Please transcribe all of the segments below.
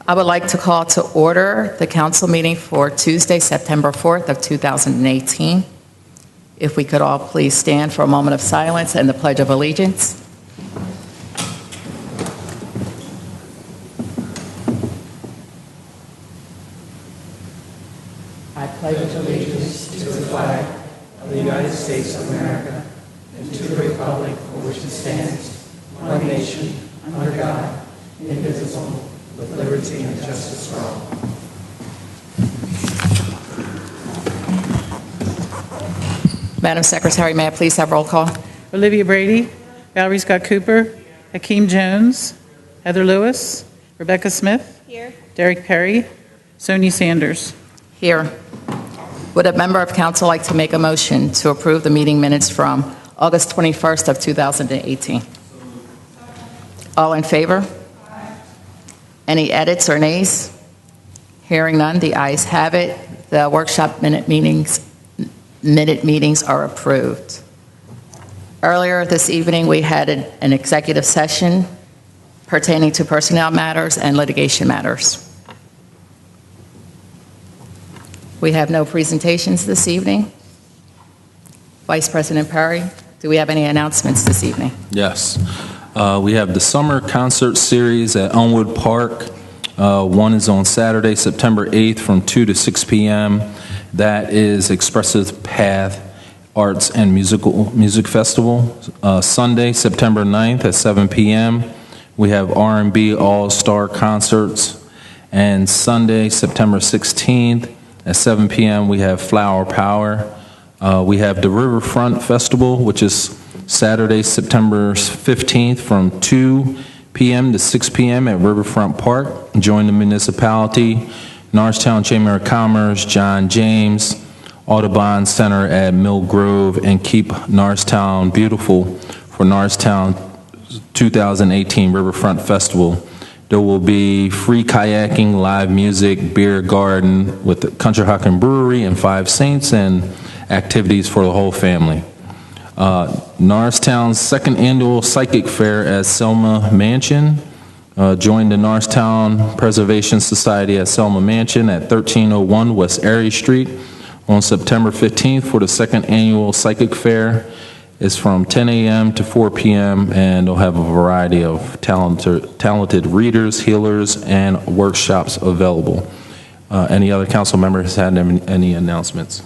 I would like to call to order the council meeting for Tuesday, September 4th of 2018. If we could all please stand for a moment of silence and the Pledge of Allegiance. I pledge allegiance to the flag of the United States of America and to the republic for which it stands, one nation, under God, indivisible, with liberty and justice for all. Madam Secretary, may I please have roll call? Olivia Brady, Valerie Scott Cooper, Hakeem Jones, Heather Lewis, Rebecca Smith. Here. Derek Perry, Sonia Sanders. Here. Would a member of council like to make a motion to approve the meeting minutes from August 21st of 2018? All in favor? Any edits or nays? Hearing none, the ayes have it. The workshop minute meetings are approved. Earlier this evening, we had an executive session pertaining to personnel matters and litigation matters. We have no presentations this evening. Vice President Perry, do we have any announcements this evening? Yes. We have the summer concert series at Elmwood Park. One is on Saturday, September 8th from 2 to 6 p.m. That is Expressive Path Arts and Music Festival. Sunday, September 9th at 7 p.m. We have R&B All-Star Concerts. And Sunday, September 16th at 7 p.m. we have Flower Power. We have the Riverfront Festival, which is Saturday, September 15th from 2 p.m. to 6 p.m. at Riverfront Park. Join the municipality, Norristown Chamber of Commerce, John James, Audubon Center at Mill Grove, and keep Norristown beautiful for Norristown 2018 Riverfront Festival. There will be free kayaking, live music, beer garden with the Country Hawken Brewery and Five Saints, and activities for the whole family. Norristown's second annual Psychic Fair at Selma Mansion. Join the Norristown Preservation Society at Selma Mansion at 1301 West Airy Street on September 15th for the second annual Psychic Fair. It's from 10 a.m. to 4 p.m. and they'll have a variety of talented readers, healers, and workshops available. Any other council members had any announcements?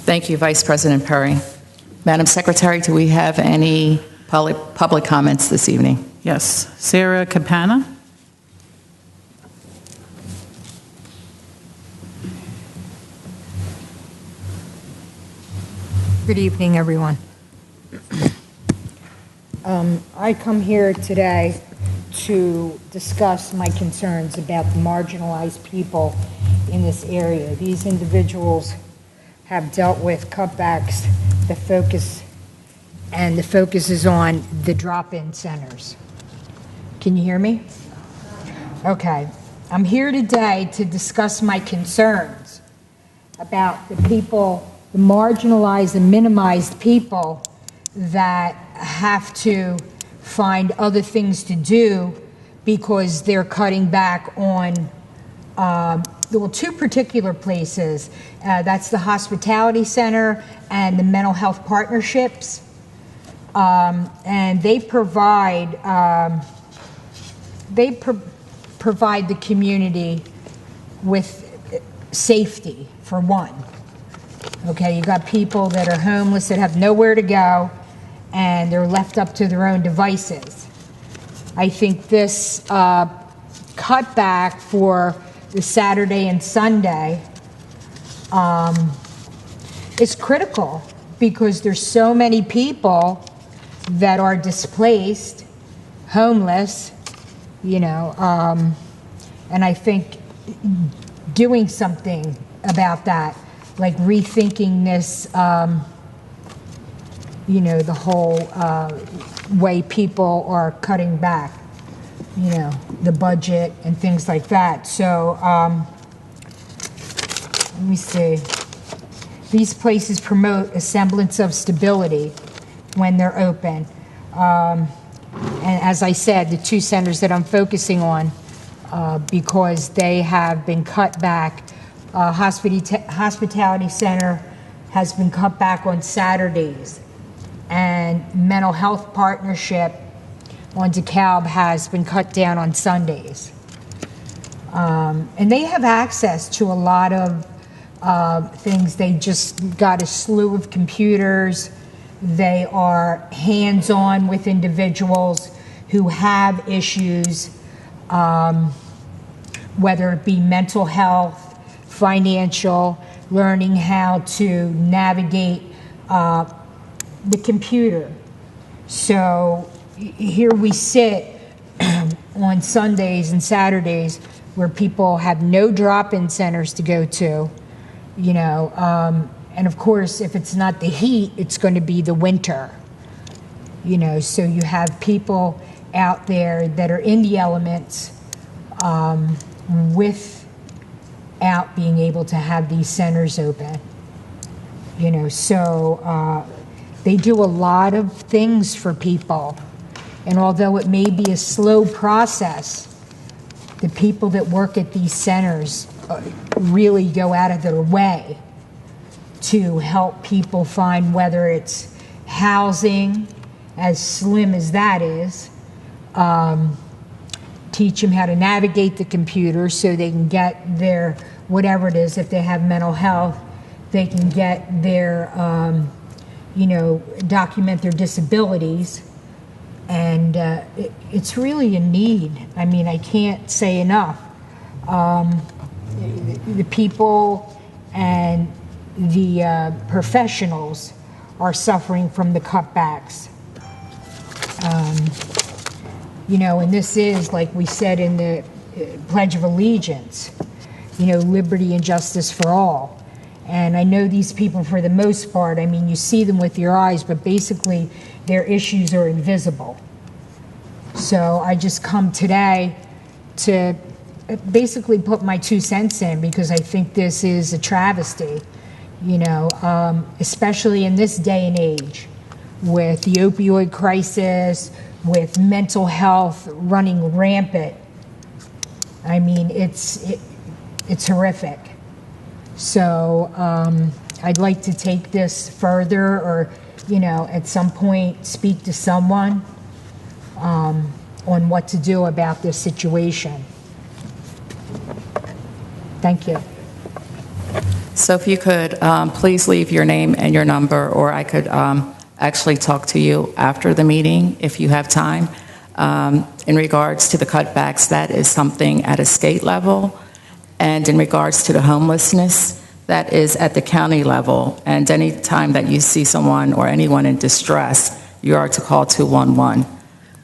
Thank you, Vice President Perry. Madam Secretary, do we have any public comments this evening? Yes. Sarah Capana. Good evening, everyone. I come here today to discuss my concerns about the marginalized people in this area. These individuals have dealt with cutbacks. The focus is on the drop-in centers. Can you hear me? Okay. I'm here today to discuss my concerns about the people, the marginalized and minimized people that have to find other things to do because they're cutting back on two particular places. That's the Hospitality Center and the Mental Health Partnerships. And they provide provide the community with safety, for one. Okay, you got people that are homeless that have nowhere to go and they're left up to their own devices. I think this cutback for the Saturday and Sunday is critical because there's so many people that are displaced, homeless, and I think doing something about that, like rethinking this, the whole way people are cutting back, the budget and things like that. So let me see. These places promote a semblance of stability when they're open. And as I said, the two centers that I'm focusing on, because they have been cut back, Hospitality Center has been cut back on Saturdays, and Mental Health Partnership on DeKalb has been cut down on Sundays. And they have access to a lot of things. They just got a slew of computers. They are hands-on with individuals who have issues, whether it be mental health, financial, learning how to navigate the computer. So here we sit on Sundays and Saturdays where people have no drop-in centers to go to, and of course, if it's not the heat, it's going to be the winter. So you have people out there that are in the elements without being able to have these centers open. So they do a lot of things for people. And although it may be a slow process, the people that work at these centers really go out of their way to help people find, whether it's housing, as slim as that is, teach them how to navigate the computer so they can get their, whatever it is, if they have mental health, they can get their, document their disabilities. And it's really a need. I mean, I can't say enough. The people and the professionals are suffering from the cutbacks. And this is, like we said in the Pledge of Allegiance, liberty and justice for all. And I know these people, for the most part, I mean, you see them with your eyes, but basically their issues are invisible. So I just come today to basically put my 2 cents in, because I think this is a travesty, especially in this day and age with the opioid crisis, with mental health running rampant. I mean, it's horrific. So I'd like to take this further, or, at some point speak to someone on what to do about this situation. Thank you. So if you could please leave your name and your number, or I could actually talk to you after the meeting if you have time. In regards to the cutbacks, that is something at a state level. And in regards to the homelessness, that is at the county level. And any time that you see someone or anyone in distress, you are to call 211.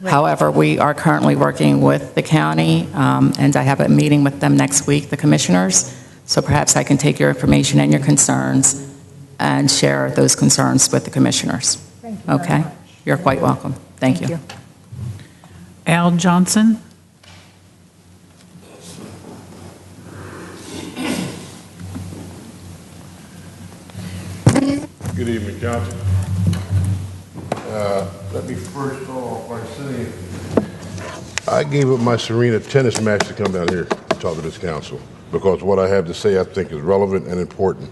Right. However, we are currently working with the county, and I have a meeting with them next week, the commissioners. So perhaps I can take your information and your concerns and share those concerns with the commissioners. Thank you. Okay? You're quite welcome. Thank you. Al Johnson. Good evening, Council. Let me first off by saying I gave up my Serena tennis match to come down here to talk to this council, because what I have to say I think is relevant and important.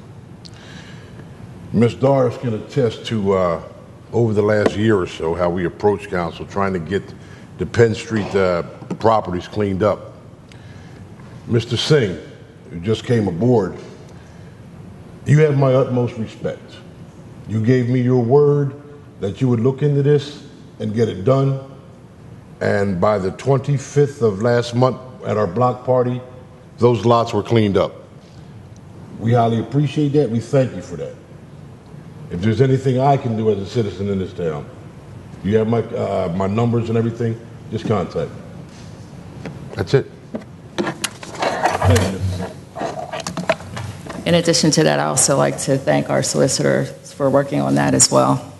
Ms. Doris can attest to over the last year or so how we approached council trying to get the Penn Street properties cleaned up. Mr. Singh, who just came aboard, you have my utmost respect. You gave me your word that you would look into this and get it done. And by the 25th of last month at our block party, those lots were cleaned up. We highly appreciate that. We thank you for that. If there's anything I can do as a citizen in this town, you have my numbers and everything, just contact me. That's it. Thank you. In addition to that, I also like to thank our solicitors for working on that as well,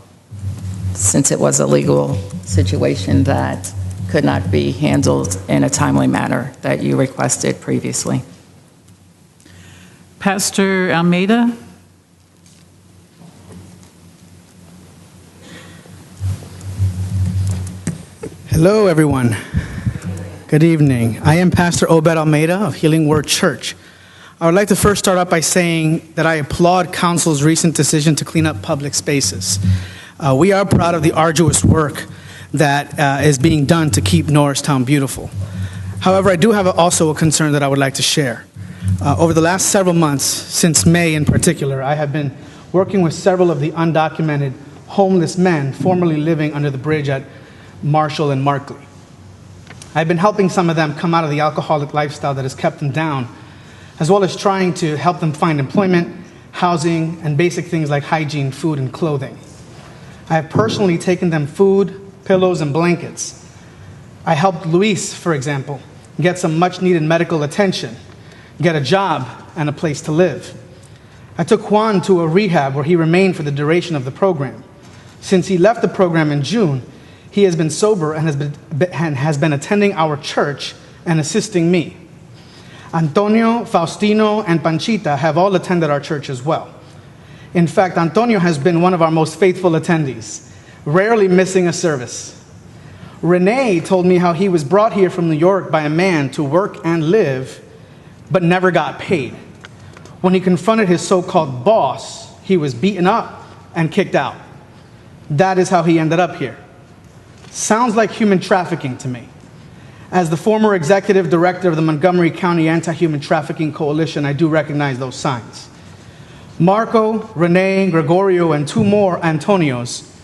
since it was a legal situation that could not be handled in a timely manner that you requested previously. Pastor Almeida. Hello, everyone. Good evening. I am Pastor Obed Almeida of Healing Word Church. I would like to first start out by saying that I applaud Council's recent decision to clean up public spaces. We are proud of the arduous work that is being done to keep Norristown beautiful. However, I do have also a concern that I would like to share. Over the last several months, since May in particular, I have been working with several of the undocumented homeless men formerly living under the bridge at Marshall and Markley. I've been helping some of them come out of the alcoholic lifestyle that has kept them down, as well as trying to help them find employment, housing, and basic things like hygiene, food, and clothing. I have personally taken them food, pillows, and blankets. I helped Luis, for example, get some much-needed medical attention, get a job, and a place to live. I took Juan to a rehab where he remained for the duration of the program. Since he left the program in June, he has been sober and has been attending our church and assisting me. Antonio, Faustino, and Panchita have all attended our church as well. In fact, Antonio has been one of our most faithful attendees, rarely missing a service. Renee told me how he was brought here from New York by a man to work and live, but never got paid. When he confronted his so-called boss, he was beaten up and kicked out. That is how he ended up here. Sounds like human trafficking to me. As the former executive director of the Montgomery County Anti-Human Trafficking Coalition, I do recognize those signs. Marco, Renee, Gregorio, and two more Antonios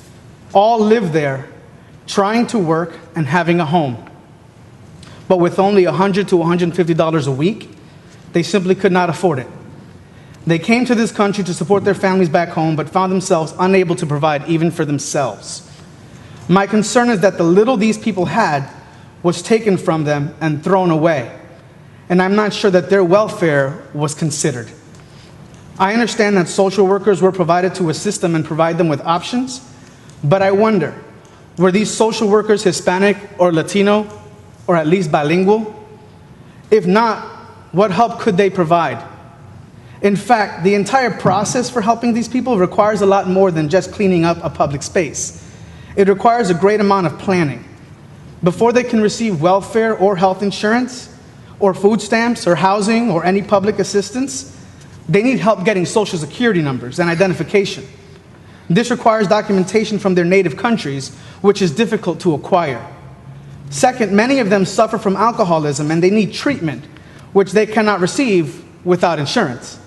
all live there trying to work and having a home. But with only $100 to $150 a week, they simply could not afford it. They came to this country to support their families back home, but found themselves unable to provide even for themselves. My concern is that the little these people had was taken from them and thrown away, and I'm not sure that their welfare was considered. I understand that social workers were provided to assist them and provide them with options, but I wonder, were these social workers Hispanic or Latino, or at least bilingual? If not, what help could they provide? In fact, the entire process for helping these people requires a lot more than just cleaning up a public space. It requires a great amount of planning. Before they can receive welfare or health insurance, or food stamps, or housing, or any public assistance, they need help getting Social Security numbers and identification. This requires documentation from their native countries, which is difficult to acquire. Second, many of them suffer from alcoholism and they need treatment, which they cannot receive without insurance.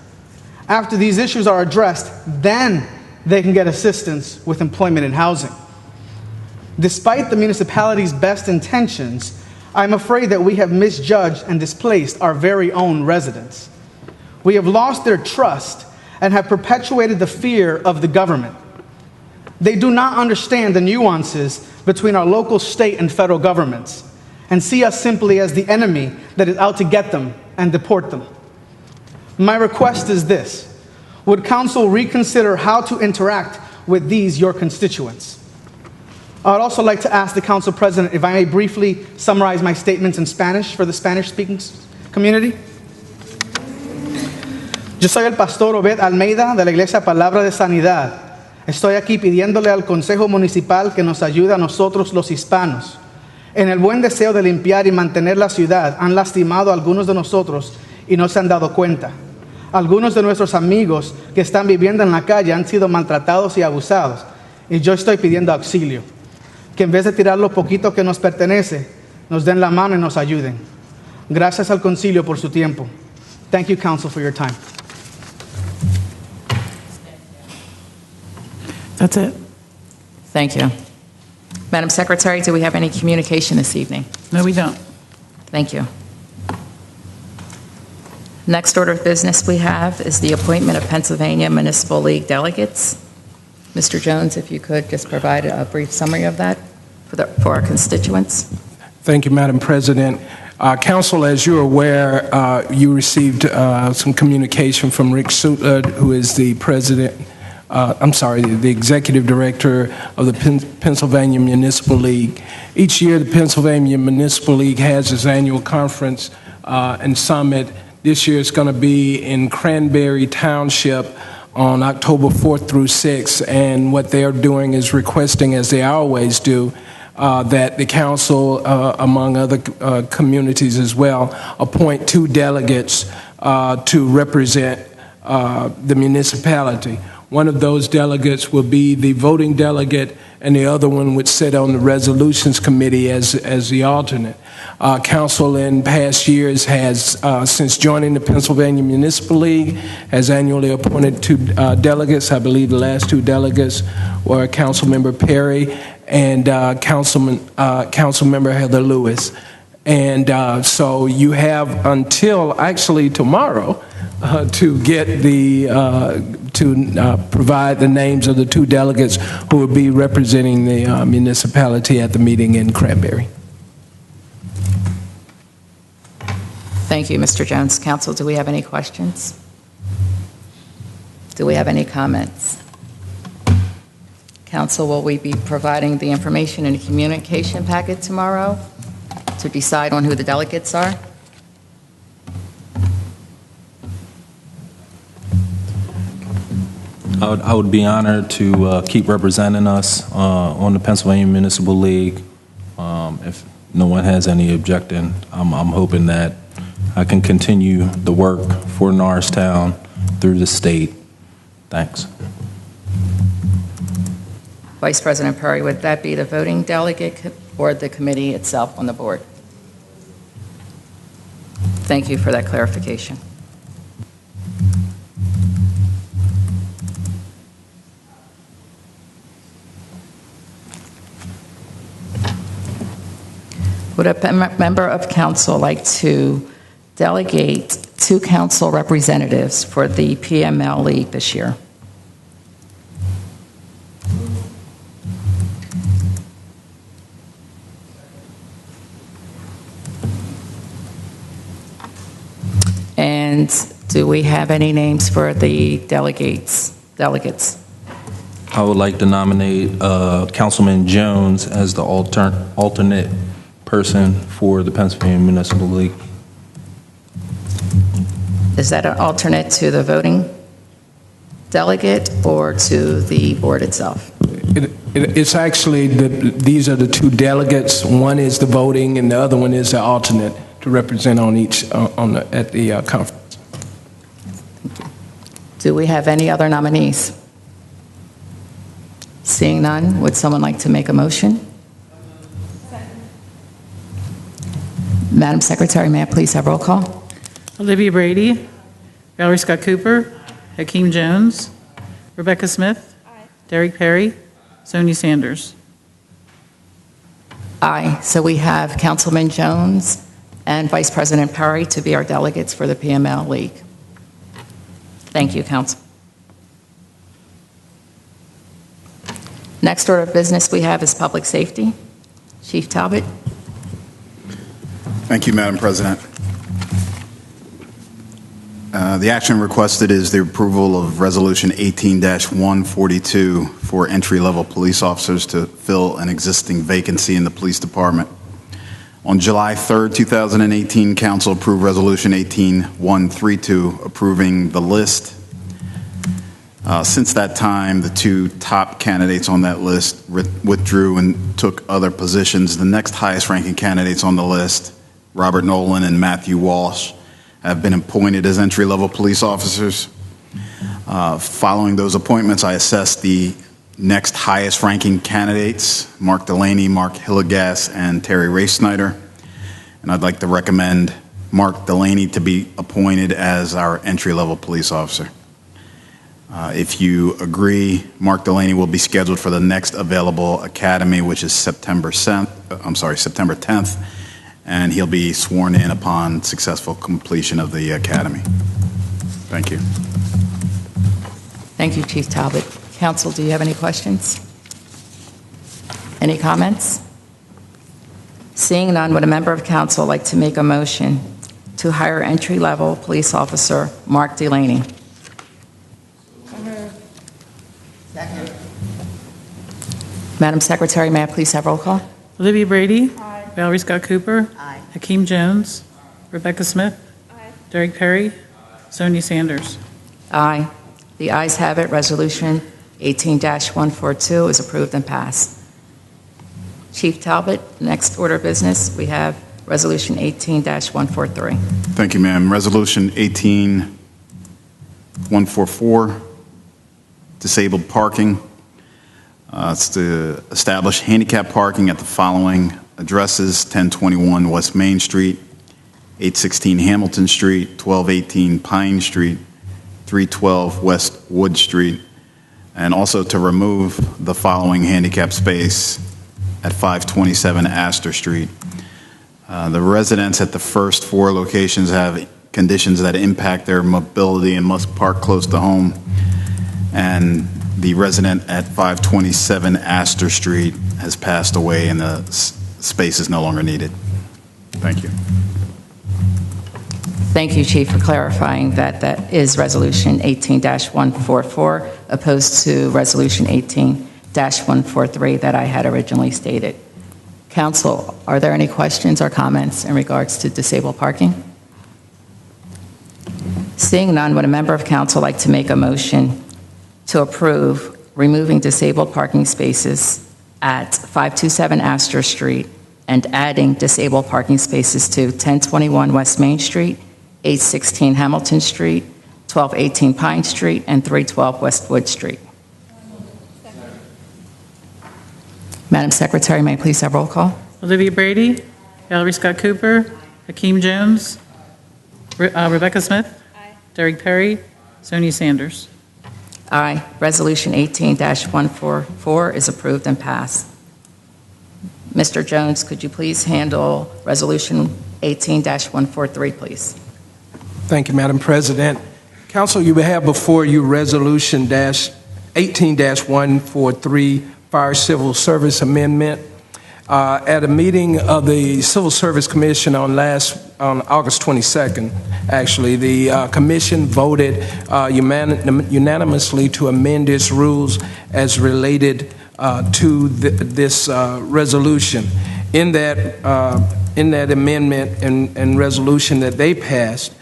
After these issues are addressed, then they can get assistance with employment and housing. Despite the municipality's best intentions, I'm afraid that we have misjudged and displaced our very own residents. We have lost their trust and have perpetuated the fear of the government. They do not understand the nuances between our local, state, and federal governments and see us simply as the enemy that is out to get them and deport them. My request is this: would Council reconsider how to interact with these, your constituents? I would also like to ask the Council President if I may briefly summarize my statements in Spanish for the Spanish-speaking community. Yo soy el Pastor Obed Almeida de la Iglesia Palabra de Sanidad. Estoy aquí pidiéndole al Consejo Municipal que nos ayude a nosotros los hispanos. En el buen deseo de limpiar y mantener la ciudad, han lastimado a algunos de nosotros y no se han dado cuenta. Algunos de nuestros amigos que están viviendo en la calle han sido maltratados y abusados, y yo estoy pidiendo auxilio. Que en vez de tirar lo poquito que nos pertenece, nos den la mano y nos ayuden. Gracias al concilio por su tiempo. Thank you, Council, for your time. That's it. Thank you. Madam Secretary, do we have any communication this evening? No, we don't. Thank you. Next order of business we have is the appointment of Pennsylvania Municipal League delegates. Mr. Jones, if you could just provide a brief summary of that for our constituents. Thank you, Madam President. Council, as you're aware, you received some communication from Rick Sutler, who is the the executive director of the Pennsylvania Municipal League. Each year, the Pennsylvania Municipal League has its annual conference and summit. This year, it's going to be in Cranberry Township on October 4th through 6th, and what they're doing is requesting, as they always do, that the council, among other communities as well, appoint 2 delegates to represent the municipality. One of those delegates will be the voting delegate, and the other one would sit on the resolutions committee as the alternate. Council in past years has, since joining the Pennsylvania Municipal League, has annually appointed 2 delegates. I believe the last 2 delegates were Councilmember Perry and Councilmember Heather Lewis. And so you have until actually tomorrow to get to provide the names of the 2 delegates who will be representing the municipality at the meeting in Cranberry. Thank you, Mr. Jones. Council, do we have any questions? Do we have any comments? Council, will we be providing the information in a communication packet tomorrow to decide on who the delegates are? I would be honored to keep representing us on the Pennsylvania Municipal League. If no one has any objection, I'm hoping that I can continue the work for Norristown through the state. Thanks. Vice President Perry, would that be the voting delegate or the committee itself on the board? Thank you for that clarification. Would a member of council like to delegate 2 council representatives for the PML League this year? And do we have any names for the delegates? I would like to nominate Councilman Jones as the alternate person for the Pennsylvania Municipal League. Is that an alternate to the voting delegate or to the board itself? It's actually, these are the 2 delegates. One is the voting and the other one is the alternate to represent on each, at the conference. Do we have any other nominees? Seeing none, would someone like to make a motion? Madam Secretary, may I please have roll call? Olivia Brady, Valerie Scott Cooper, Hakeem Jones, Rebecca Smith, Derek Perry, Sonia Sanders. Aye. So we have Councilman Jones and Vice President Perry to be our delegates for the PML League. Thank you, Council. Next order of business we have is public safety. Chief Talbot. Thank you, Madam President. The action requested is the approval of Resolution 18-142 for entry-level police officers to fill an existing vacancy in the police department. On July 3rd, 2018, Council approved Resolution 18-132 approving the list. Since that time, the 2 top candidates on that list withdrew and took other positions. The next highest ranking candidates on the list, Robert Nolan and Matthew Walsh, have been appointed as entry-level police officers. Following those appointments, I assessed the next highest ranking candidates, Mark Delaney, Mark Hillegas, and Terry Ray Snyder. And I'd like to recommend Mark Delaney to be appointed as our entry-level police officer. If you agree, Mark Delaney will be scheduled for the next available academy, which is September 10th, and he'll be sworn in upon successful completion of the academy. Thank you. Thank you, Chief Talbot. Council, do you have any questions? Any comments? Seeing none, would a member of council like to make a motion to hire entry-level police officer Mark Delaney? Second. Madam Secretary, may I please have roll call? Olivia Brady. Aye. Valerie Scott Cooper. Aye. Hakeem Jones. Rebecca Smith. Aye. Derek Perry. Sonia Sanders. Aye. The ayes have it. Resolution 18-142 is approved and passed. Chief Talbot, next order of business, we have Resolution 18-143. Thank you, ma'am. Resolution 18144, disabled parking. It's to establish handicap parking at the following addresses: 1021 West Main Street, 816 Hamilton Street, 1218 Pine Street, 312 West Wood Street, and also to remove the following handicap space at 527 Astor Street. The residents at the first four locations have conditions that impact their mobility and must park close to home. And the resident at 527 Astor Street has passed away and the space is no longer needed. Thank you. Thank you, Chief, for clarifying that that is Resolution 18-144, opposed to Resolution 18-143 that I had originally stated. Council, are there any questions or comments in regards to disabled parking? Seeing none, would a member of council like to make a motion to approve removing disabled parking spaces at 527 Astor Street and adding disabled parking spaces to 1021 West Main Street, 816 Hamilton Street, 1218 Pine Street, and 312 West Wood Street? Madam Secretary, may I please have roll call? Olivia Brady, Valerie Scott Cooper, Hakeem Jones, Rebecca Smith, Derek Perry, Sonia Sanders. Aye. Resolution 18-144 is approved and passed. Mr. Jones, could you please handle Resolution 18-143, please? Thank you, Madam President. Council, you have before you Resolution 18-143, Fire Civil Service Amendment. At a meeting of the Civil Service Commission on August 22nd, actually, the commission voted unanimously to amend its rules as related to this resolution. In that amendment and resolution that they passed,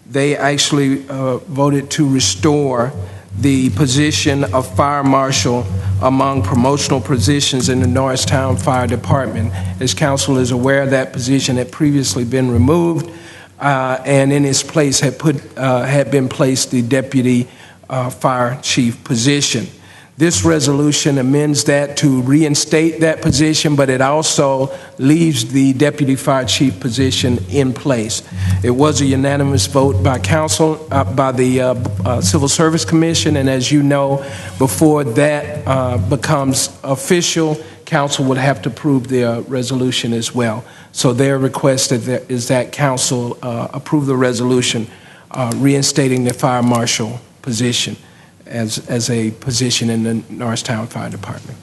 they actually voted to restore the position of fire marshal among promotional positions in the Norristown Fire Department. As council is aware, that position had previously been removed, and in its place had been placed the deputy fire chief position. This resolution amends that to reinstate that position, but it also leaves the deputy fire chief position in place. It was a unanimous vote by council, by the Civil Service Commission, and as you know, before that becomes official, council would have to approve the resolution as well. So their request is that council approve the resolution reinstating the fire marshal position as a position in the Norristown Fire Department.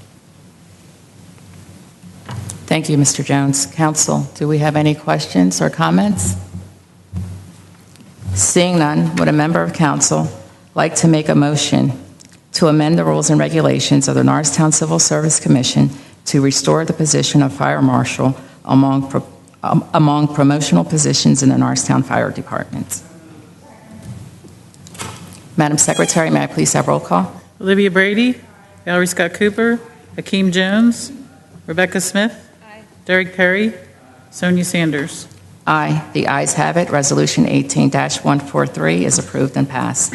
Thank you, Mr. Jones. Council, do we have any questions or comments? Seeing none, would a member of council like to make a motion to amend the rules and regulations of the Norristown Civil Service Commission to restore the position of fire marshal among promotional positions in the Norristown Fire Department? Madam Secretary, may I please have roll call? Olivia Brady, Valerie Scott Cooper, Hakeem Jones, Rebecca Smith, Derek Perry, Sonia Sanders. Aye. The ayes have it. Resolution 18-143 is approved and passed.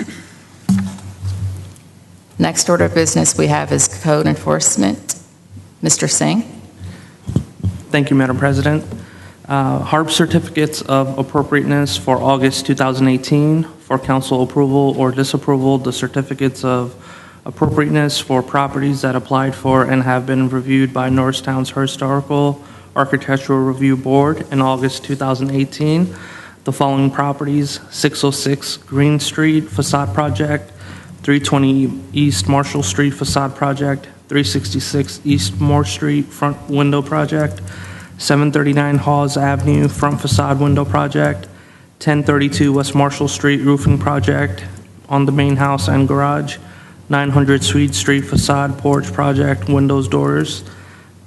Next order of business we have is code enforcement. Mr. Singh. Thank you, Madam President. HARP certificates of appropriateness for August 2018 for council approval or disapproval. The certificates of appropriateness for properties that applied for and have been reviewed by Norristown's Historical Architectural Review Board in August 2018. The following properties: 606 Green Street Facade Project, 320 East Marshall Street Facade Project, 366 East Moore Street Front Window Project, 739 Hawes Avenue Front Facade Window Project, 1032 West Marshall Street Roofing Project on the main house and garage, 900 Swede Street Facade Porch Project Windows, Doors,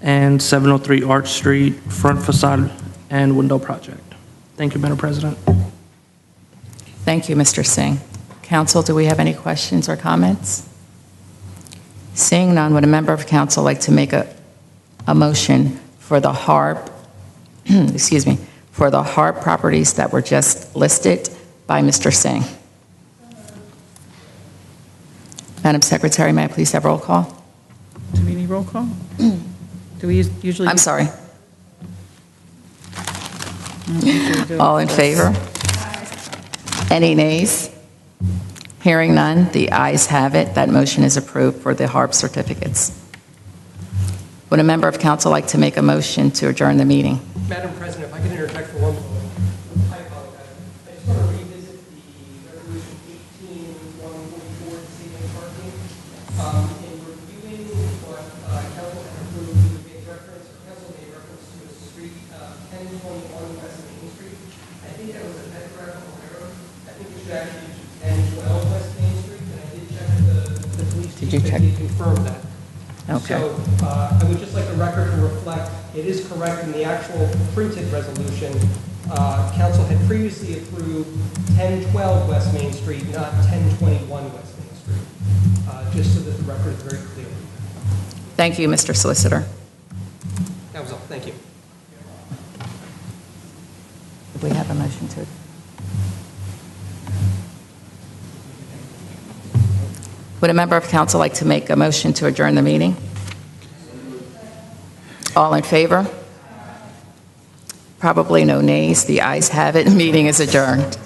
and 703 Arch Street Front Facade and Window Project. Thank you, Madam President. Thank you, Mr. Singh. Council, do we have any questions or comments? Seeing none, would a member of council like to make a motion for the HARP, excuse me, for the HARP properties that were just listed by Mr. Singh. Madam Secretary, may I please have roll call? Do we need roll call? Do we usually? I'm sorry. usually do it All in first. favor? Any nays? Hearing none, the ayes have it. That motion is approved for the HARP certificates. Would a member of council like to make a motion to adjourn the meeting? Madam President, if I could interject for one moment. I apologize. I just want to revisit the Resolution 18-144, saving parking. In reviewing what council had approved, we made reference, or council made reference to a street, 1021 West Main Street. I think that was a typographical error. I think it should actually be 1012 West Main Street, and I did check the police chief, and he confirmed that. Okay. So I would just like the record to reflect, it is correct in the actual printed resolution. Council had previously approved 1012 West Main Street, not 1021 West Main Street, just so that the record is very clear. Thank you, Mr. Solicitor. That was all. Thank you. Do we have a motion to? Would a member of council like to make a motion to adjourn the meeting? All in favor? Probably no nays. The ayes have it. Meeting is adjourned.